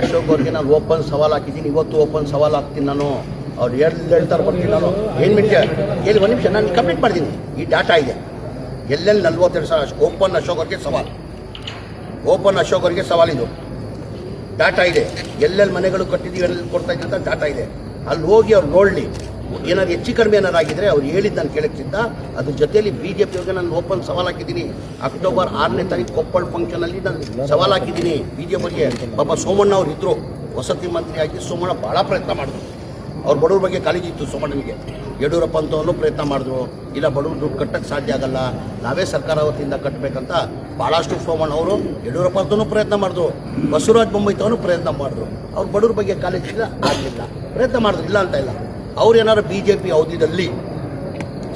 ಅಶೋಕ್ ಅವ್ರಿಗೆ ನಾನು ಓಪನ್ ಸವಾಲು ಹಾಕಿದ್ದೀನಿ, ಇವತ್ತು ಓಪನ್ ಸವಾಲು ಹಾಕ್ತೀನಿ ನಾನು. ಅವ್ರು ಹೇಳ್ತಾರೆ ಬರ್ತೀನಿ ನಾನು ಏನು ಮಿನಿಟ್ ಹೇಳಿ ಒಂದು ನಿಮಿಷ ನಾನು ಕಂಪ್ಲೀಟ್ ಮಾಡಿದ್ದೀನಿ. ಈ ಡಾಟಾ ಇದೆ ಎಲ್ಲೆಲ್ಲಿ 42 ಸಾವಿರ ಓಪನ್ ಅಶೋಕ್ ಅವ್ರಿಗೆ ಸವಾಲು, ಓಪನ್ ಅಶೋಕ್ ಅವ್ರಿಗೆ ಸವಾಲಿದು ಡಾಟಾ ಇದೆ. ಎಲ್ಲೆಲ್ಲಿ ಮನೆಗಳು ಕಟ್ಟಿದ್ದೀವಿ ಎಲ್ಲೆಲ್ಲಿ ಕೊಡ್ತಾ ಇದ್ದೀವಿ ಅಂತ ಡಾಟಾ ಇದೆ. ಅಲ್ಲಿ ಹೋಗಿ ಅವ್ರು ನೋಡಲಿ, ಏನಾದ್ರು ಹೆಚ್ಚು ಕಡಿಮೆ ಏನಾರು ಆಗಿದ್ರೆ ಅವ್ರು ಹೇಳಿದ್ದು ನಾನು ಕೇಳಕ್ಕಿಂತ ಅದ್ರ ಜೊತೆಯಲ್ಲಿ BJPಯವ್ರಿಗೆ ನಾನು ಓಪನ್ ಸವಾಲು ಹಾಕಿದ್ದೀನಿ. ಅಕ್ಟೋಬರ್ 6ನೇ ತಾರೀಕು ಕೊಪ್ಪಳ ಫಂಕ್ಷನಲ್ಲಿ ನಾನು ಸವಾಲು ಹಾಕಿದ್ದೀನಿ BJPಯವರಿಗೆ. ಪಾಪ ಸೋಮಣ್ಣ ಅವ್ರು ಇದ್ದರು, ವಸತಿ ಮಂತ್ರಿ ಆಗಿ ಸೋಮಣ್ಣ ಭಾಳ ಪ್ರಯತ್ನ ಮಾಡಿದ್ರು. ಅವ್ರ ಬಡವ್ರ ಬಗ್ಗೆ ಕಾಳಜಿ ಇತ್ತು ಸೋಮಣ್ಣನಿಗೆ. ಯಡಿಯೂರಪ್ಪ ಅಂತವನು ಪ್ರಯತ್ನ ಮಾಡಿದ್ರು, ಇಲ್ಲ ಬಡವ್ರು ದುಡ್ಡು ಕಟ್ಟಕ್ಕೆ ಸಾಧ್ಯ ಆಗಲ್ಲ, ನಾವೇ ಸರ್ಕಾರ ವತಿಯಿಂದ ಕಟ್ಟಬೇಕಂತ ಭಾಳಷ್ಟು ಸೋಮಣ್ಣ ಅವರು ಯಡಿಯೂರಪ್ಪ ಅಂತವೂ ಪ್ರಯತ್ನ ಮಾಡಿದ್ರು. ಬಸವರಾಜ ಬೊಮ್ಮಾಯಿತವನು ಪ್ರಯತ್ನ ಮಾಡಿದ್ರು. ಅವ್ರ ಬಡವ್ರ ಬಗ್ಗೆ ಕಾಳಜಿ ಇಲ್ಲ, ಆಗಲಿಲ್ಲ, ಪ್ರಯತ್ನ ಮಾಡಿದ್ರು, ಇಲ್ಲ ಅಂತ ಇಲ್ಲ. ಅವ್ರು ಏನಾರು BJP ಅವಧಿಯಲ್ಲಿ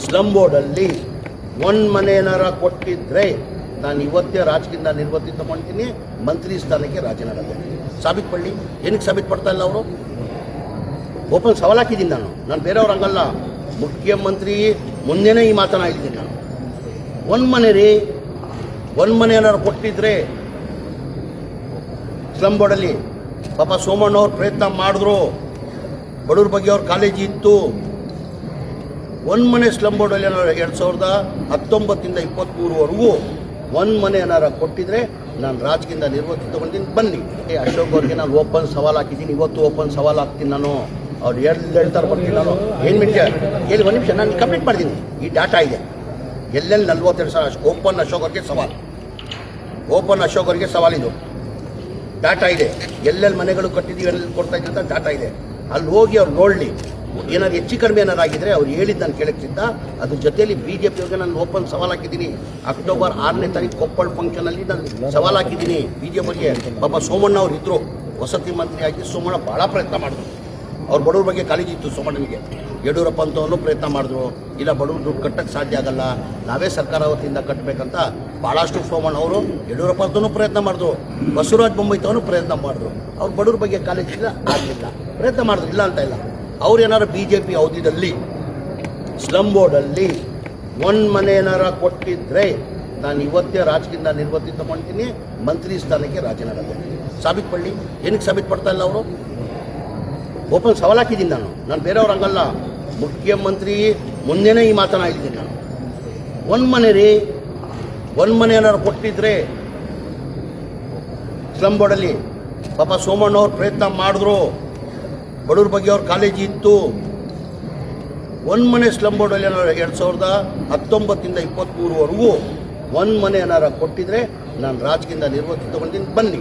ಸ್ಲಮ್ ಬೋರ್ಡಲ್ಲಿ ಒಂದು ಮನೆ ಏನಾರ ಕೊಟ್ಟಿದ್ರೆ ನಾನು ಇವತ್ತೇ ರಾಜಕೀಯದಿಂದ ನಿವೃತ್ತಿ ತಗೊಳ್ತೀನಿ, ಮಂತ್ರಿ ಸ್ಥಾನಕ್ಕೆ ರಾಜೀನಾಮೆ ಕೊಡ್ತೀನಿ. ಸಾಬೀತು ಪಡಲಿ. ಏನಕ್ಕೆ ಸಾಬೀತು ಪಡ್ತಾ ಇಲ್ಲ ಅವರು? ಓಪನ್ ಸವಾಲು ಹಾಕಿದ್ದೀನಿ ನಾನು ಬೇರೆಯವ್ರು ಹಂಗಲ್ಲ. ಮುಖ್ಯಮಂತ್ರಿ ಮುಂದೆನೇ ಈ ಮಾತನ್ನು ಹೇಳಿದ್ದೀನಿ ನಾನು. ಒಂದು ಮನೆ ರೀ, ಒಂದು ಮನೆ ಏನಾರು ಕೊಟ್ಟಿದ್ರೆ ಸ್ಲಮ್ ಬೋರ್ಡಲ್ಲಿ ಪಾಪ ಸೋಮಣ್ಣವ್ರು ಪ್ರಯತ್ನ ಮಾಡಿದ್ರು, ಬಡವ್ರ ಬಗ್ಗೆ ಅವ್ರ ಕಾಳಜಿ ಇತ್ತು. ಒಂದು ಮನೆ ಸ್ಲಮ್ ಬೋರ್ಡಲ್ಲಿ ಏನಾರು 2019 ಇಂದ 23ವರೆಗೂ ಒಂದು ಮನೆ ಏನಾರು ಕೊಟ್ಟಿದ್ರೆ ನಾನು ರಾಜಕೀಯದಿಂದ ನಿವೃತ್ತಿ ತಗೊಳ್ತೀನಿ, ಬನ್ನಿ. ಅಶೋಕ್ ಅವ್ರಿಗೆ ನಾನು ಓಪನ್ ಸವಾಲು ಹಾಕಿದ್ದೀನಿ, ಇವತ್ತು ಓಪನ್ ಸವಾಲು ಹಾಕ್ತೀನಿ ನಾನು. ಅವ್ರು ಹೇಳ್ತಾರೆ ಬರ್ತೀನಿ ನಾನು ಏನು ಮಿನಿಟ್ ಹೇಳಿ ಒಂದು ನಿಮಿಷ ನಾನು ಕಂಪ್ಲೀಟ್ ಮಾಡಿದ್ದೀನಿ. ಈ ಡಾಟಾ ಇದೆ ಎಲ್ಲೆಲ್ಲಿ 42 ಸಾವಿರ ಓಪನ್ ಅಶೋಕ್ ಅವ್ರಿಗೆ ಸವಾಲು, ಓಪನ್ ಅಶೋಕ್ ಅವ್ರಿಗೆ ಸವಾಲಿದು ಡಾಟಾ ಇದೆ. ಎಲ್ಲೆಲ್ಲಿ ಮನೆಗಳು ಕಟ್ಟಿದ್ದೀವಿ ಎಲ್ಲೆಲ್ಲಿ ಕೊಡ್ತಾ ಇದ್ದೀವಿ ಅಂತ ಡಾಟಾ ಇದೆ. ಅಲ್ಲಿ ಹೋಗಿ ಅವ್ರು ನೋಡಲಿ, ಏನಾದ್ರು ಹೆಚ್ಚು ಕಡಿಮೆ ಏನಾರು ಆಗಿದ್ರೆ ಅವ್ರು ಹೇಳಿದ್ದು ನಾನು ಕೇಳಕ್ಕಿಂತ ಅದ್ರ ಜೊತೆಯಲ್ಲಿ BJPಯವ್ರಿಗೆ ನಾನು ಓಪನ್ ಸವಾಲು ಹಾಕಿದ್ದೀನಿ. ಅಕ್ಟೋಬರ್ 6ನೇ ತಾರೀಕು ಕೊಪ್ಪಳ ಫಂಕ್ಷನಲ್ಲಿ ನಾನು ಸವಾಲು ಹಾಕಿದ್ದೀನಿ BJPಯವರಿಗೆ. ಪಾಪ ಸೋಮಣ್ಣ ಅವ್ರು ಇದ್ದರು, ವಸತಿ ಮಂತ್ರಿ ಆಗಿ ಸೋಮಣ್ಣ ಭಾಳ ಪ್ರಯತ್ನ ಮಾಡಿದ್ರು. ಅವ್ರ ಬಡವ್ರ ಬಗ್ಗೆ ಕಾಳಜಿ ಇತ್ತು ಸೋಮಣ್ಣನಿಗೆ. ಯಡಿಯೂರಪ್ಪ ಅಂತವನು ಪ್ರಯತ್ನ ಮಾಡಿದ್ರು, ಇಲ್ಲ ಬಡವ್ರು ದುಡ್ಡು ಕಟ್ಟಕ್ಕೆ ಸಾಧ್ಯ ಆಗಲ್ಲ, ನಾವೇ ಸರ್ಕಾರ ವತಿಯಿಂದ ಕಟ್ಟಬೇಕಂತ ಭಾಳಷ್ಟು ಸೋಮಣ್ಣ ಅವರು ಯಡಿಯೂರಪ್ಪ ಅಂತವೂ ಪ್ರಯತ್ನ ಮಾಡಿದ್ರು. ಬಸವರಾಜ ಬೊಮ್ಮಾಯಿತವನು ಪ್ರಯತ್ನ ಮಾಡಿದ್ರು. ಅವ್ರ ಬಡವ್ರ ಬಗ್ಗೆ ಕಾಳಜಿ ಇಲ್ಲ, ಆಗಲಿಲ್ಲ, ಪ್ರಯತ್ನ ಮಾಡಿದ್ರು, ಇಲ್ಲ ಅಂತ ಇಲ್ಲ. ಅವ್ರು ಏನಾರು BJP ಅವಧಿಯಲ್ಲಿ ಸ್ಲಮ್ ಬೋರ್ಡಲ್ಲಿ ಒಂದು ಮನೆ ಏನಾರ ಕೊಟ್ಟಿದ್ರೆ ನಾನು ಇವತ್ತೇ ರಾಜಕೀಯದಿಂದ ನಿವೃತ್ತಿ ತಗೊಳ್ತೀನಿ, ಮಂತ್ರಿ ಸ್ಥಾನಕ್ಕೆ ರಾಜೀನಾಮೆ ಕೊಡ್ತೀನಿ. ಸಾಬೀತು ಪಡಲಿ. ಏನಕ್ಕೆ ಸಾಬೀತು ಪಡ್ತಾ ಇಲ್ಲ ಅವರು? ಓಪನ್ ಸವಾಲು ಹಾಕಿದ್ದೀನಿ ನಾನು ಬೇರೆಯವ್ರು ಹಂಗಲ್ಲ. ಮುಖ್ಯಮಂತ್ರಿ ಮುಂದೆನೇ ಈ ಮಾತನ್ನು ಹೇಳಿದ್ದೀನಿ ನಾನು. ಒಂದು ಮನೆ ರೀ, ಒಂದು ಮನೆ ಏನಾರು ಕೊಟ್ಟಿದ್ರೆ ಸ್ಲಮ್ ಬೋರ್ಡಲ್ಲಿ ಪಾಪ ಸೋಮಣ್ಣವ್ರು ಪ್ರಯತ್ನ ಮಾಡಿದ್ರು, ಬಡವ್ರ ಬಗ್ಗೆ ಅವ್ರ ಕಾಳಜಿ ಇತ್ತು. ಒಂದು ಮನೆ ಸ್ಲಮ್ ಬೋರ್ಡಲ್ಲಿ ಏನಾರು 2019 ಇಂದ 23ವರೆಗೂ ಒಂದು ಮನೆ ಏನಾರು ಕೊಟ್ಟಿದ್ರೆ ನಾನು ರಾಜಕೀಯದಿಂದ ನಿವೃತ್ತಿ ತಗೊಳ್ತೀನಿ, ಬನ್ನಿ.